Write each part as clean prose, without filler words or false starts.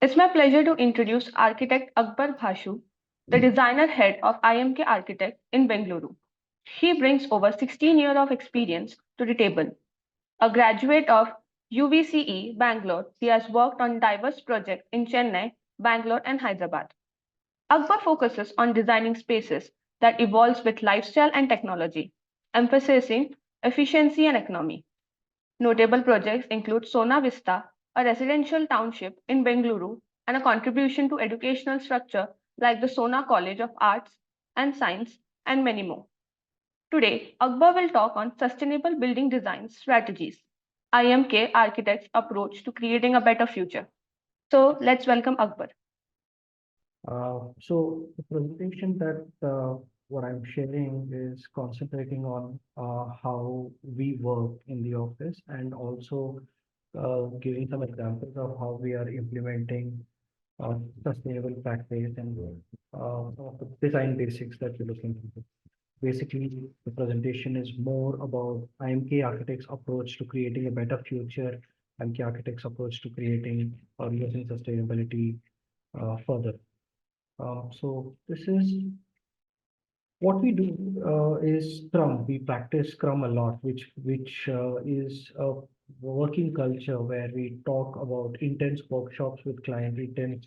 It's my pleasure to introduce architect Akbar Bashu, the designer head of IMK Architects in Bengaluru. He brings over 16 years of experience to the table. A graduate of UVCE Bangalore, he has worked on diverse projects in Chennai, Bangalore, and Hyderabad. Akbar focuses on designing spaces that evolves with lifestyle and technology, emphasizing efficiency and economy. Notable projects include Sona Vista, a residential township in Bengaluru, and a contribution to educational structure like the Sona College of Arts and Science, and many more. Today, Akbar will talk on sustainable building design strategies, IMK Architects' approach to creating a better future. So let's welcome Akbar. So the presentation that what I'm sharing is concentrating on how we work in the office and also giving some examples of how we are implementing sustainable practice and some of the design basics that we're looking into. Basically, the presentation is more about IMK Architects' approach to creating a better future, IMK Architects' approach to creating or using sustainability further. So this is what we do is Scrum. We practice Scrum a lot, which is a working culture where we talk about intense workshops with client, intense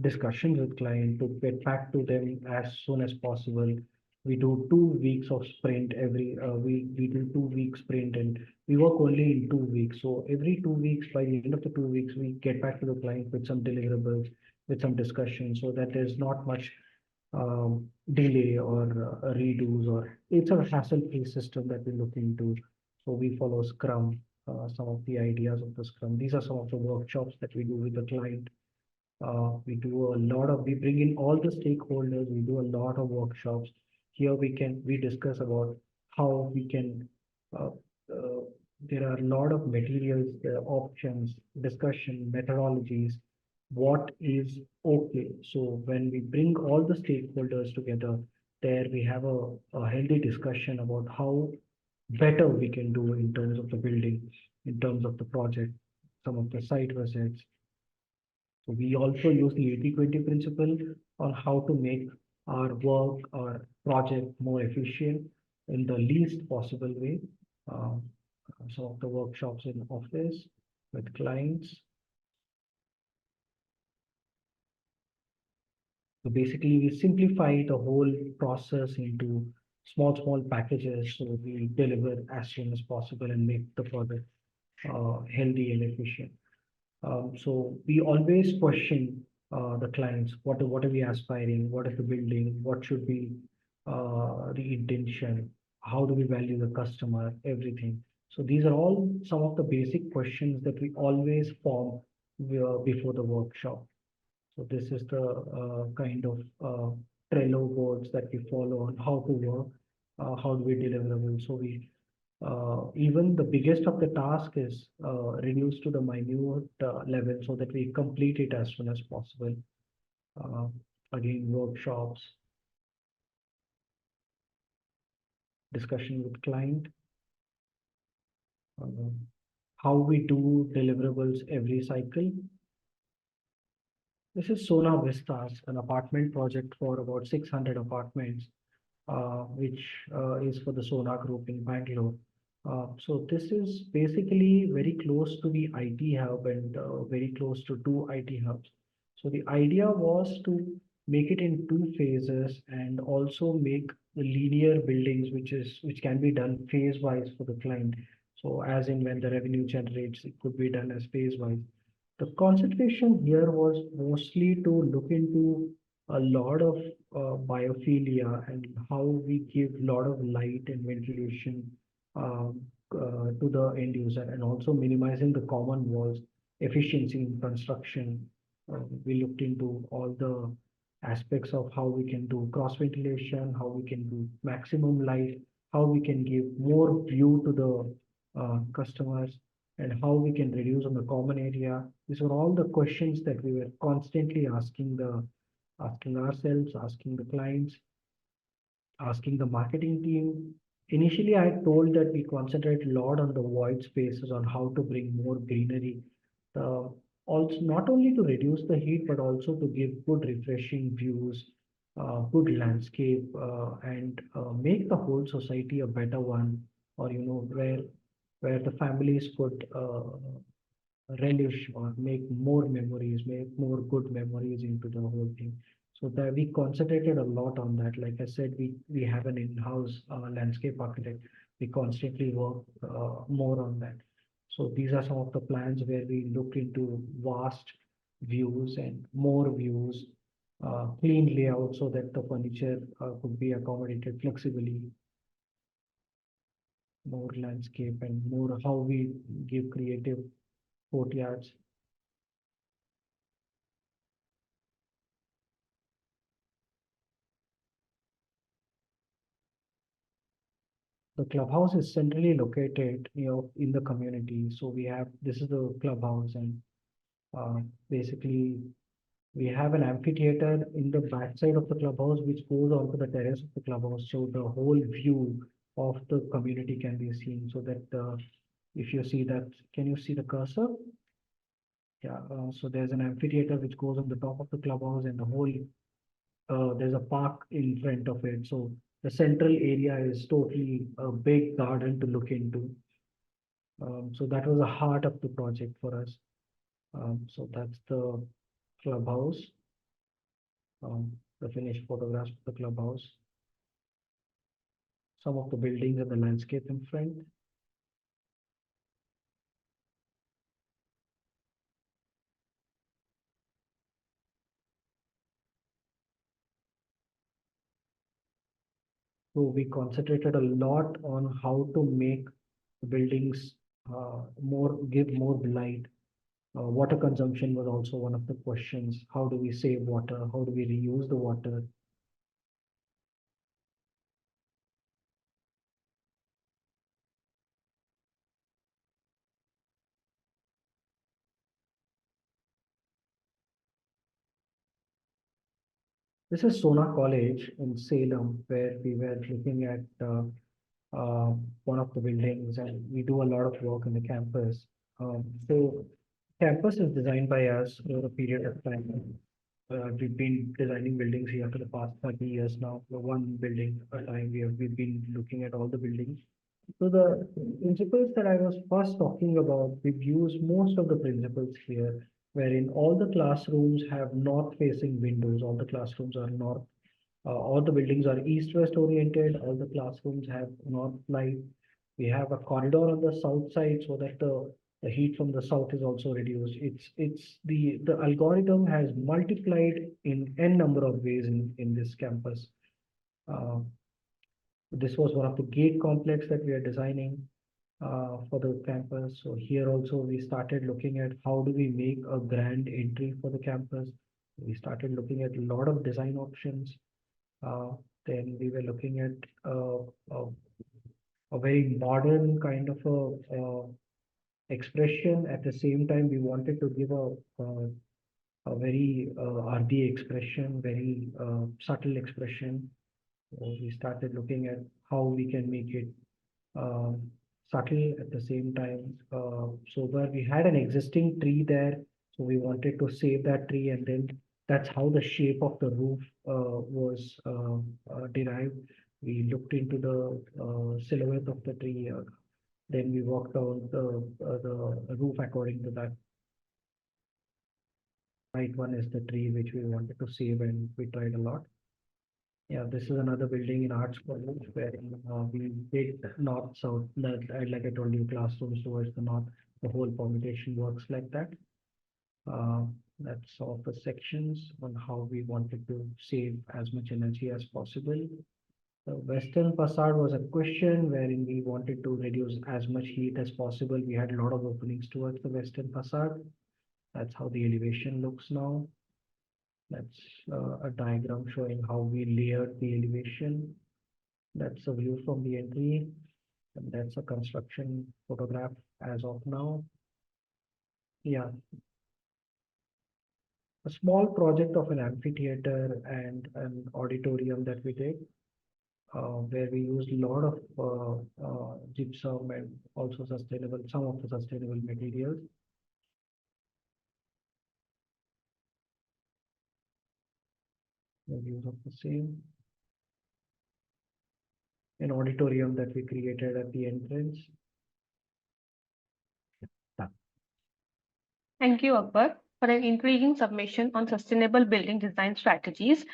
discussions with client to get back to them as soon as possible. We do 2 weeks of sprint every we do 2 week sprint and we work only in 2 weeks. So every 2 weeks, by the end of the 2 weeks, we get back to the client with some deliverables, with some discussion, so that there's not much delay or redos, or it's a hassle-free system that we look into. So we follow Scrum, some of the ideas of the Scrum. These are some of the workshops that we do with the client. We bring in all the stakeholders. We do a lot of workshops. Here we discuss about how we can. Uh, uh, there are a lot of materials, options, discussion, methodologies. What is okay? So when we bring all the stakeholders together, there we have a healthy discussion about how better we can do in terms of the building, in terms of the project, some of the site visits. So we also use the 80-20 principle on how to make our work or project more efficient in the least possible way. Um, some of the workshops in office with clients. So basically, we simplify the whole process into small packages so we deliver as soon as possible and make the product healthy and efficient. So we always question the clients, what are we aspiring? What is the building? What should be the intention? How do we value the customer? Everything. So these are all some of the basic questions that we always form before the workshop. So this is the kind of Trello boards that we follow on how to work, how do we deliverable. So we even the biggest of the task is reduced to the minute level so that we complete it as soon as possible. Uh, Again, workshops, discussion with client, uh, how we do deliverables every cycle. This is Sona Vistas, an apartment project for about 600 apartments, which is for the Sona Group in Bangalore. So this is basically very close to the IT hub and very close to two IT hubs. So the idea was to make it in two phases and also make the linear buildings, which can be done phase wise for the client. So as in when the revenue generates, it could be done as phase wise. The concentration here was mostly to look into a lot of biophilia and how we give a lot of light and ventilation to the end user, and also minimizing the common walls, efficiency in construction. We looked into all the aspects of how we can do cross ventilation, how we can do maximum light, how we can give more view to the customers, and how we can reduce on the common area. These were all the questions that we were constantly asking ourselves, asking the clients, asking the marketing team. Initially, I told that we concentrate a lot on the void spaces, on how to bring more greenery. The also not only to reduce the heat, but also to give good refreshing views, good landscape, and make the whole society a better one, or where the families could relish or make more memories, make more good memories into the whole thing. So that we concentrated a lot on that. Like I said, we have an in-house landscape architect. We constantly work more on that. So these are some of the plans where we look into vast views and more views, clean layout so that the furniture could be accommodated flexibly, more landscape and more how we give creative courtyards. The clubhouse is centrally located, in the community. So this is the clubhouse, and basically we have an amphitheater in the backside of the clubhouse, which goes onto the terrace of the clubhouse. So the whole view of the community can be seen. So that if you see that, can you see the cursor? Yeah. So there's an amphitheater which goes on the top of the clubhouse, and the whole there's a park in front of it. So the central area is totally a big garden to look into. So that was the heart of the project for us. So that's the clubhouse, the finished photographs of the clubhouse, some of the buildings and the landscape in front. So we concentrated a lot on how to make the buildings give more light. Water consumption was also one of the questions. How do we save water? How do we reuse the water? This is Sona College in Salem, where we were looking at one of the buildings, and we do a lot of work in the campus. So campus is designed by us over a period of time. We've been designing buildings here for the past 30 years now. For one building at a time, we've been looking at all the buildings. So the principles that I was first talking about, we've used most of the principles here, wherein all the classrooms have north-facing windows. All the classrooms are north. All the buildings are east-west oriented. All the classrooms have north light. We have a corridor on the south side so that the heat from the south is also reduced. It's the algorithm has multiplied in n number of ways in this campus. Uh, this was one of the gate complex that we are designing for the campus. So here also we started looking at how do we make a grand entry for the campus. We started looking at a lot of design options. Uh, then we were looking at a very modern kind of expression. At the same time, we wanted to give a very RD expression, very subtle expression. So we started looking at how we can make it uh, subtle at the same time. So where we had an existing tree there, so we wanted to save that tree, and then that's how the shape of the roof was derived. We looked into the silhouette of the tree. Then we worked out the roof according to that. Right one is the tree which we wanted to save, and we tried a lot. Yeah, this is another building in Arts College where we did north south. Like I told you, classrooms towards the north. The whole permutation works like that. Uh, that's all the sections on how we wanted to save as much energy as possible. The western facade was a question wherein we wanted to reduce as much heat as possible. We had a lot of openings towards the western facade. That's how the elevation looks now. That's a diagram showing how we layered the elevation. That's a view from the entry, and that's a construction photograph as of now. Yeah, a small project of an amphitheater and an auditorium that we did, where we used a lot of gypsum and also some of the sustainable materials. the views of the same. An auditorium that we created at the entrance. Thank you, Akbar, for an intriguing submission on sustainable building design strategies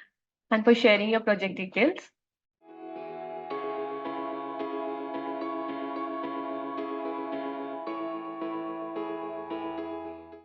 and for sharing your project details.